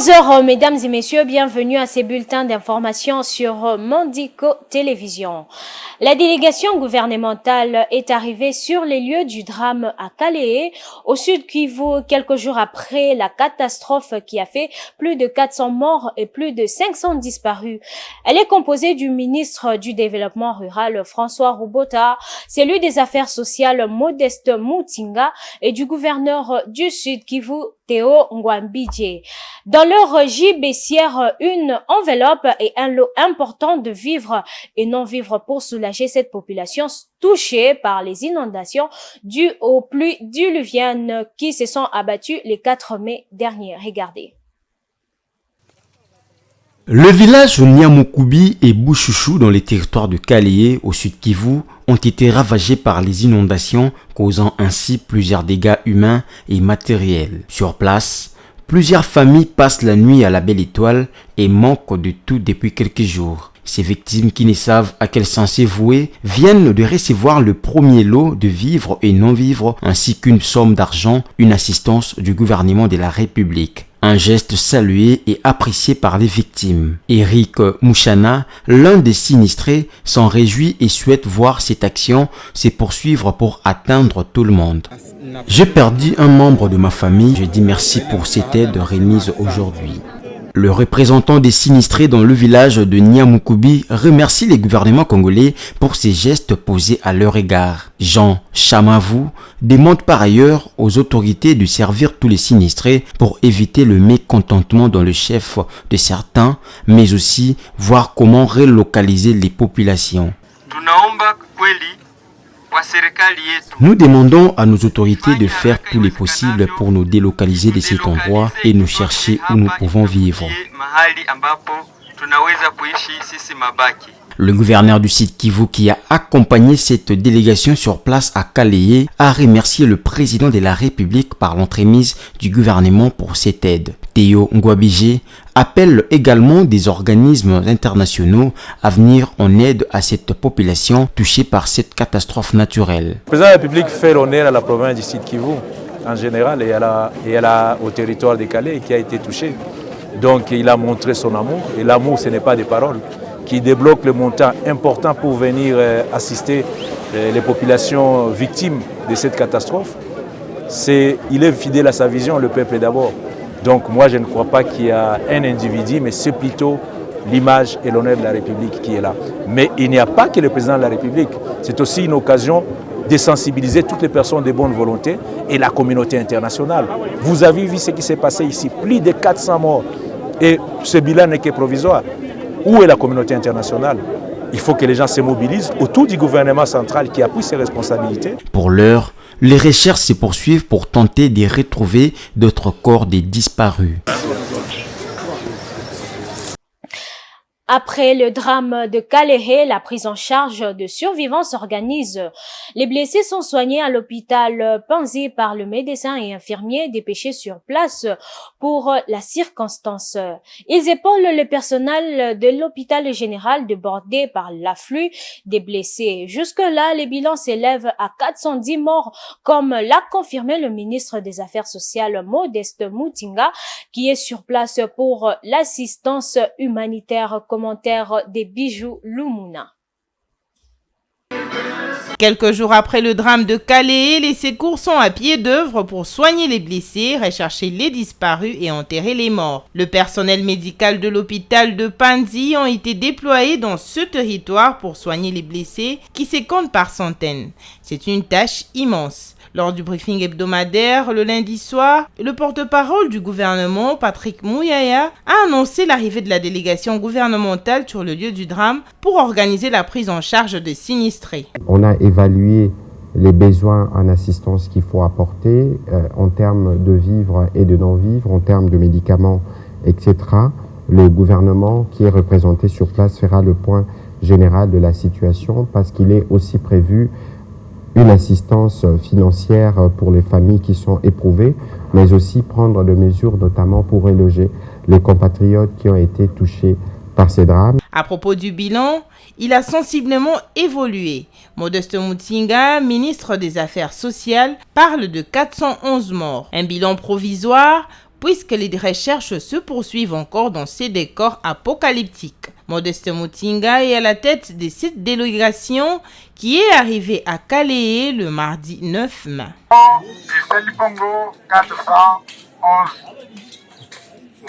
Bonjour mesdames et messieurs, bienvenue à ces bulletins d'information sur Mondico Télévision. La délégation gouvernementale est arrivée sur les lieux du drame à Kalehe, au sud Kivu, quelques jours après la catastrophe qui a fait plus de 400 morts et plus de 500 disparus. Elle est composée du ministre du Développement rural François Rubota, celui des Affaires sociales Modeste Mutinga et du gouverneur du sud Kivu Théo Ngwambidje. Dans leur gîte baissière, une enveloppe et un lot important de vivres et non-vivres pour soulager cette population touchée par les inondations dues aux pluies diluviennes qui se sont abattues le 4 mai dernier. Regardez. Le village Niamukubi et Bouchouchou dans les territoires de Kalehe au sud Kivu ont été ravagés par les inondations, causant ainsi plusieurs dégâts humains et matériels. Sur place, plusieurs familles passent la nuit à la Belle Étoile et manquent de tout depuis quelques jours. Ces victimes qui ne savent à quel sens vouer viennent de recevoir le premier lot de vivres et non-vivres ainsi qu'une somme d'argent, une assistance du gouvernement de la République. Un geste salué et apprécié par les victimes. Eric Mouchana, l'un des sinistrés, s'en réjouit et souhaite voir cette action se poursuivre pour atteindre tout le monde. J'ai perdu un membre de ma famille, je dis merci pour cette aide remise aujourd'hui. Le représentant des sinistrés dans le village de Niamukubi remercie les gouvernements congolais pour ces gestes posés à leur égard. Jean Chamavou demande par ailleurs aux autorités de servir tous les sinistrés pour éviter le mécontentement dans le chef de certains, mais aussi voir comment relocaliser les populations. Nous demandons à nos autorités de faire tout le possible pour nous délocaliser de cet endroit et nous chercher où nous pouvons vivre. Le gouverneur du sud Kivu qui a accompagné cette délégation sur place à Kalehe a remercié le président de la République par l'entremise du gouvernement pour cette aide. Théo Ngwambidje appelle également des organismes internationaux à venir en aide à cette population touchée par cette catastrophe naturelle. Le président de la République fait l'honneur à la province du sud Kivu en général et au territoire de Kalehe qui a été touché. Donc il a montré son amour et l'amour ce n'est pas des paroles. Qui débloque le montant important pour venir assister les populations victimes de cette catastrophe. Il est fidèle à sa vision, le peuple d'abord. Donc moi je ne crois pas qu'il y a un individu, mais c'est plutôt l'image et l'honneur de la République qui est là. Mais il n'y a pas que le président de la République, c'est aussi une occasion de sensibiliser toutes les personnes de bonne volonté et la communauté internationale. Vous avez vu ce qui s'est passé ici, plus de 400 morts. Et ce bilan n'est que provisoire. Où est la communauté internationale? Il faut que les gens se mobilisent autour du gouvernement central qui appuie ses responsabilités. Pour l'heure, les recherches se poursuivent pour tenter de retrouver d'autres corps des disparus. Après le drame de Kalehe, la prise en charge de survivants s'organise. Les blessés sont soignés à l'hôpital Panzi par le médecin et infirmier dépêchés sur place pour la circonstance. Ils épaulent le personnel de l'hôpital général débordé par l'afflux des blessés. Jusque-là, les bilans s'élèvent à 410 morts, comme l'a confirmé le ministre des Affaires sociales Modeste Mutinga, qui est sur place pour l'assistance humanitaire. Commentaire des Bijoux Lumuna. Quelques jours après le drame de Kalehe, les secours sont à pied d'œuvre pour soigner les blessés, rechercher les disparus et enterrer les morts. Le personnel médical de l'hôpital de Panzi ont été déployés dans ce territoire pour soigner les blessés qui se comptent par centaines. C'est une tâche immense. Lors du briefing hebdomadaire le lundi soir, le porte-parole du gouvernement, Patrick Mouyaya, a annoncé l'arrivée de la délégation gouvernementale sur le lieu du drame pour organiser la prise en charge des sinistrés. On a évalué les besoins en assistance qu'il faut apporter en termes de vivres et de non-vivres, en termes de médicaments, etc. Le gouvernement qui est représenté sur place fera le point général de la situation parce qu'il est aussi prévu une assistance financière pour les familles qui sont éprouvées, mais aussi prendre des mesures notamment pour reloger les compatriotes qui ont été touchés par ces drames. À propos du bilan, il a sensiblement évolué. Modeste Mutinga, ministre des Affaires sociales, parle de 411 morts. Un bilan provisoire puisque les recherches se poursuivent encore dans ces décors apocalyptiques. Modeste Mutinga est à la tête de cette délégation qui est arrivée à Kalehe le mardi 9 mai. 411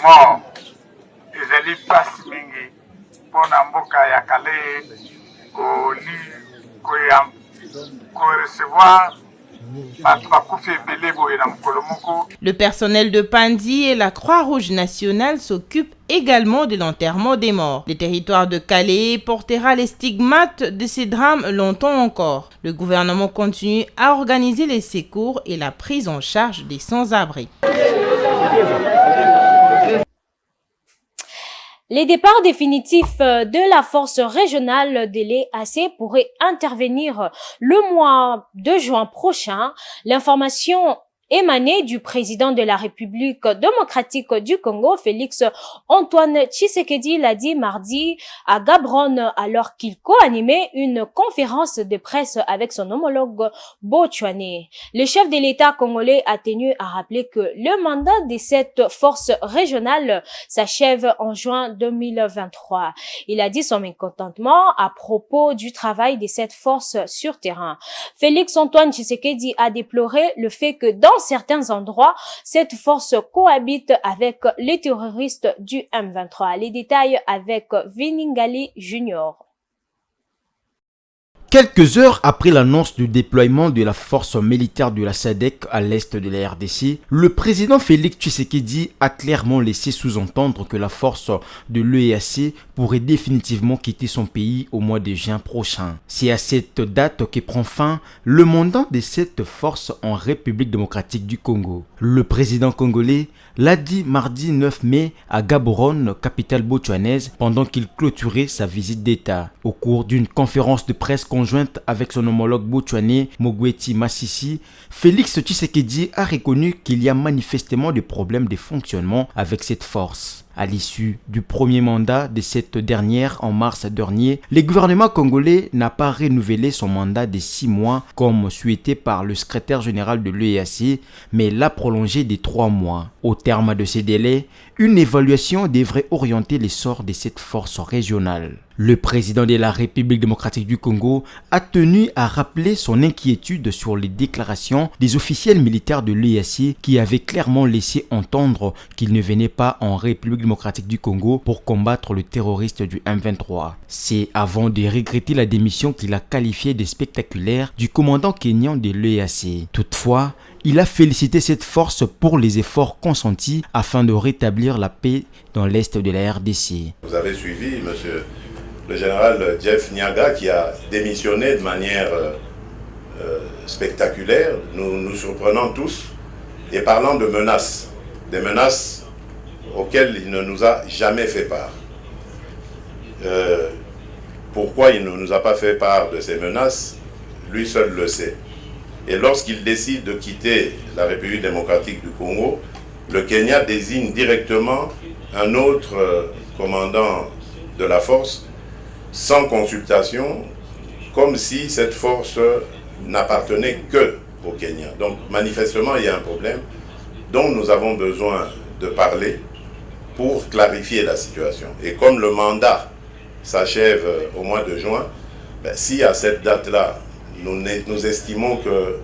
morts. Ezali pasi mingi pona mboka ya Kalehe ko recevoir. Le personnel de Pandi et la Croix-Rouge nationale s'occupent également de l'enterrement des morts. Le territoire de Kalehe portera les stigmates de ces drames longtemps encore. Le gouvernement continue à organiser les secours et la prise en charge des sans-abri. Les départs définitifs de la force régionale de l'EAC pourraient intervenir le mois de juin prochain. L'information émanée du président de la République démocratique du Congo, Félix Antoine Tshisekedi, l'a dit mardi à Gaborone alors qu'il co-animait une conférence de presse avec son homologue botswanais. Le chef de l'État congolais a tenu à rappeler que le mandat de cette force régionale s'achève en juin 2023. Il a dit son mécontentement à propos du travail de cette force sur terrain. Félix Antoine Tshisekedi a déploré le fait que dans certains endroits, cette force cohabite avec les terroristes du M23. Les détails avec Viningali Junior. Quelques heures après l'annonce du déploiement de la force militaire de la SADC à l'est de la RDC, le président Félix Tshisekedi a clairement laissé sous-entendre que la force de l'EAC pourrait définitivement quitter son pays au mois de juin prochain. C'est à cette date que prend fin le mandat de cette force en République démocratique du Congo. Le président congolais l'a dit mardi 9 mai à Gaborone, capitale botswanaise, pendant qu'il clôturait sa visite d'État. Au cours d'une conférence de presse conjointe avec son homologue botswanais Mogweti Masisi, Félix Tshisekedi a reconnu qu'il y a manifestement des problèmes de fonctionnement avec cette force. À l'issue du premier mandat de cette dernière en mars dernier, le gouvernement congolais n'a pas renouvelé son mandat de 6 mois comme souhaité par le secrétaire général de l'EAC, mais l'a prolongé de 3 mois. Au terme de ces délais, une évaluation devrait orienter l'essor de cette force régionale. Le président de la République démocratique du Congo a tenu à rappeler son inquiétude sur les déclarations des officiels militaires de l'EAC qui avaient clairement laissé entendre qu'ils ne venaient pas en République démocratique du Congo pour combattre le terroriste du M23. C'est avant de regretter la démission qu'il a qualifiée de spectaculaire du commandant kényan de l'EAC. Toutefois, il a félicité cette force pour les efforts consentis afin de rétablir la paix dans l'est de la RDC. Vous avez suivi, monsieur le général Jeff Nyaga, qui a démissionné de manière spectaculaire, nous surprenant tous, et parlant de menaces, des menaces auxquelles il ne nous a jamais fait part. Pourquoi il ne nous a pas fait part de ces menaces, lui seul le sait. Et lorsqu'il décide de quitter la République démocratique du Congo, le Kenya désigne directement un autre commandant de la force sans consultation, comme si cette force n'appartenait que au Kenya. Donc manifestement, il y a un problème dont nous avons besoin de parler pour clarifier la situation. Et comme le mandat s'achève au mois de juin, si à cette date-là, nous estimons que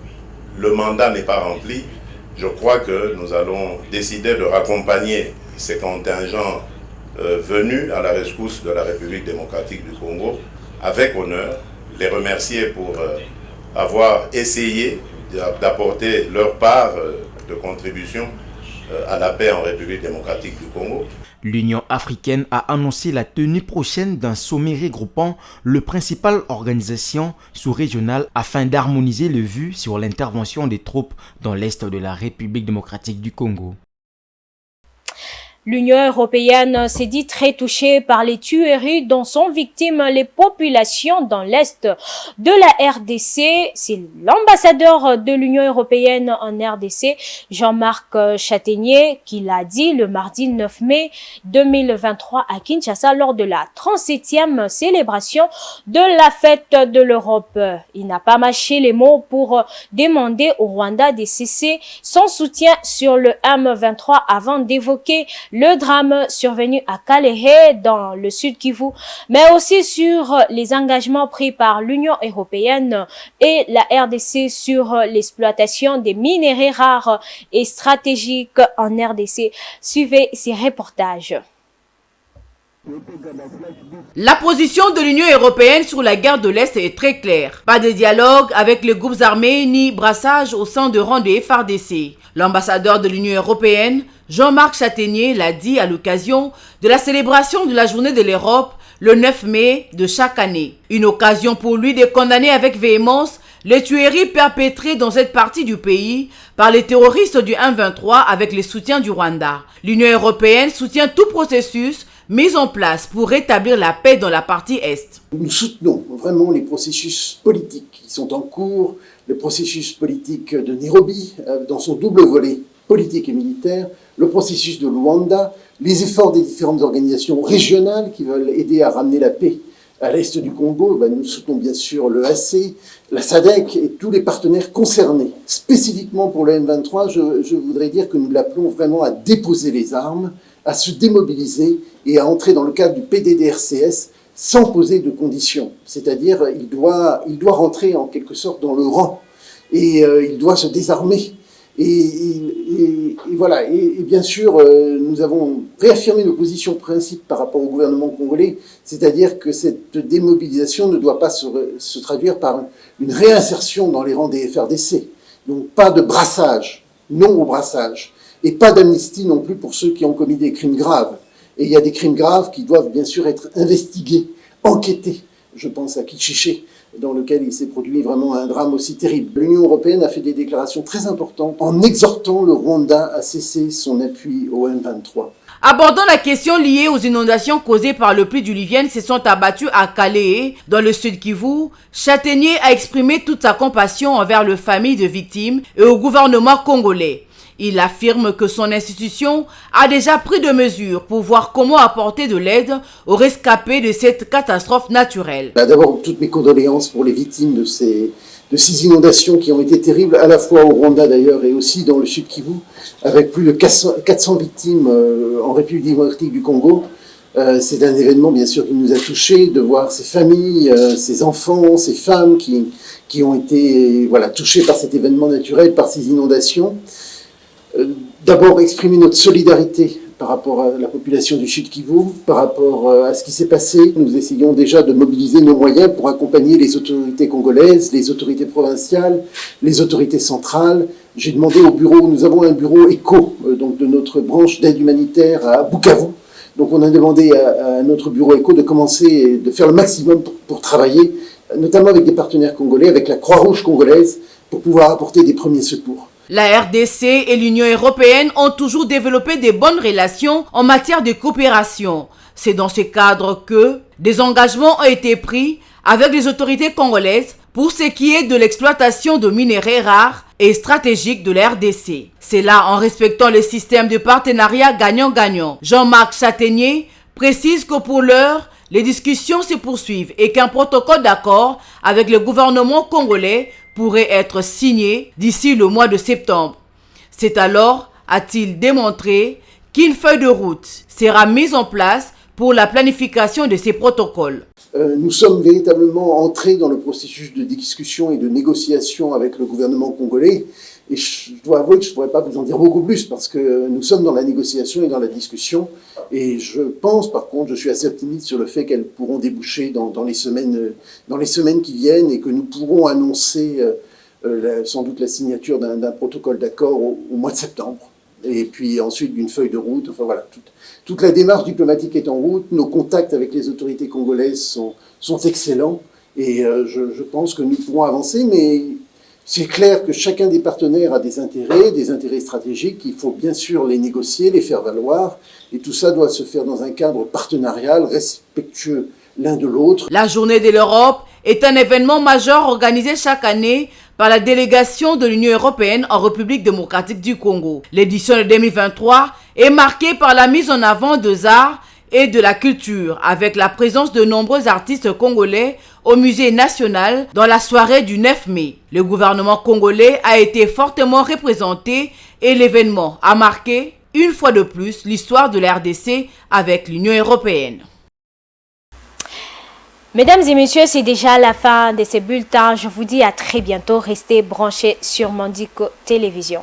le mandat n'est pas rempli, je crois que nous allons décider de raccompagner ces contingents venus à la rescousse de la République démocratique du Congo avec honneur, les remercier pour avoir essayé d'apporter leur part de contribution à la paix en République démocratique du Congo. L'Union africaine a annoncé la tenue prochaine d'un sommet regroupant les principales organisations sous-régionales afin d'harmoniser les vues sur l'intervention des troupes dans l'est de la République démocratique du Congo. L'Union européenne s'est dit très touchée par les tueries dont sont victimes les populations dans l'est de la RDC. C'est l'ambassadeur de l'Union européenne en RDC, Jean-Marc Châtaignier, qui l'a dit le mardi 9 mai 2023 à Kinshasa lors de la 37e célébration de la fête de l'Europe. Il n'a pas mâché les mots pour demander au Rwanda de cesser son soutien sur le M23 avant d'évoquer le drame survenu à Kalehe dans le sud Kivu, mais aussi sur les engagements pris par l'Union européenne et la RDC sur l'exploitation des minerais rares et stratégiques en RDC. Suivez ces reportages. La position de l'Union européenne sur la guerre de l'Est est très claire. Pas de dialogue avec les groupes armés ni brassage au sein de rangs des FARDC. L'ambassadeur de l'Union européenne, Jean-Marc Châtaignier, l'a dit à l'occasion de la célébration de la Journée de l'Europe le 9 mai de chaque année. Une occasion pour lui de condamner avec véhémence les tueries perpétrées dans cette partie du pays par les terroristes du M23 avec le soutien du Rwanda. L'Union européenne soutient tout processus mis en place pour rétablir la paix dans la partie Est. Nous soutenons vraiment les processus politiques qui sont en cours, le processus politique de Nairobi dans son double volet politique et militaire, le processus de Luanda, les efforts des différentes organisations régionales qui veulent aider à ramener la paix à l'est du Congo. Nous soutenons bien sûr l'EAC, la SADC et tous les partenaires concernés. Spécifiquement pour le M23, je voudrais dire que nous l'appelons vraiment à déposer les armes, à se démobiliser et à entrer dans le cadre du PDDRCS sans poser de conditions. C'est-à-dire, il doit rentrer en quelque sorte dans le rang et il doit se désarmer. Et voilà. Et bien sûr, nous avons réaffirmé nos positions de principe par rapport au gouvernement congolais, c'est-à-dire que cette démobilisation ne doit pas se traduire par une réinsertion dans les rangs des FRDC. Donc pas de brassage, non au brassage. Et pas d'amnistie non plus pour ceux qui ont commis des crimes graves. Et il y a des crimes graves qui doivent bien sûr être investigués, enquêtés. Je pense à Kichiché, dans lequel il s'est produit vraiment un drame aussi terrible. L'Union européenne a fait des déclarations très importantes en exhortant le Rwanda à cesser son appui au M23. Abordant la question liée aux inondations causées par le pluie diluvienne se sont abattues à Kalehe, dans le sud Kivu, Châtaignier a exprimé toute sa compassion envers les familles de victimes et au gouvernement congolais. Il affirme que son institution a déjà pris des mesures pour voir comment apporter de l'aide aux rescapés de cette catastrophe naturelle. D'abord, toutes mes condoléances pour les victimes de ces inondations qui ont été terribles, à la fois au Rwanda d'ailleurs et aussi dans le sud Kivu, avec plus de 400 victimes en République démocratique du Congo. C'est un événement bien sûr qui nous a touchés, de voir ces familles, ces enfants, ces femmes qui ont été touchés par cet événement naturel, par ces inondations. D'abord exprimer notre solidarité par rapport à la population du Sud Kivu, par rapport à ce qui s'est passé. Nous essayons déjà de mobiliser nos moyens pour accompagner les autorités congolaises, les autorités provinciales, les autorités centrales. J'ai demandé au bureau, nous avons un bureau ECHO, donc de notre branche d'aide humanitaire à Bukavu. Donc on a demandé à notre bureau ECHO de commencer, de faire le maximum pour travailler, notamment avec des partenaires congolais, avec la Croix-Rouge congolaise, pour pouvoir apporter des premiers secours. La RDC et l'Union européenne ont toujours développé de bonnes relations en matière de coopération. C'est dans ce cadre que des engagements ont été pris avec les autorités congolaises pour ce qui est de l'exploitation de minerais rares et stratégiques de la RDC. C'est là en respectant le système de partenariat gagnant-gagnant. Jean-Marc Châtaignier précise que pour l'heure, les discussions se poursuivent et qu'un protocole d'accord avec le gouvernement congolais pourrait être signé d'ici le mois de septembre. C'est alors, a-t-il démontré, qu'une feuille de route sera mise en place pour la planification de ces protocoles. Nous sommes véritablement entrés dans le processus de discussion et de négociation avec le gouvernement congolais. Et je dois avouer que je ne pourrais pas vous en dire beaucoup plus parce que nous sommes dans la négociation et dans la discussion. Et je pense, par contre, je suis assez optimiste sur le fait qu'elles pourront déboucher dans les semaines qui viennent et que nous pourrons annoncer sans doute la signature d'un protocole d'accord au mois de septembre. Et puis ensuite d'une feuille de route. Enfin voilà, toute la démarche diplomatique est en route. Nos contacts avec les autorités congolaises sont excellents. Et je pense que nous pourrons avancer, mais C'est clair que chacun des partenaires a des intérêts stratégiques, il faut bien sûr les négocier, les faire valoir, et tout ça doit se faire dans un cadre partenarial, respectueux l'un de l'autre. La Journée de l'Europe est un événement majeur organisé chaque année par la délégation de l'Union européenne en République démocratique du Congo. L'édition de 2023 est marquée par la mise en avant des arts et de la culture, avec la présence de nombreux artistes congolais au musée national dans la soirée du 9 mai. Le gouvernement congolais a été fortement représenté et l'événement a marqué une fois de plus l'histoire de la RDC avec l'Union européenne. Mesdames et messieurs, c'est déjà la fin de ce bulletin. Je vous dis à très bientôt. Restez branchés sur Mondico Télévision.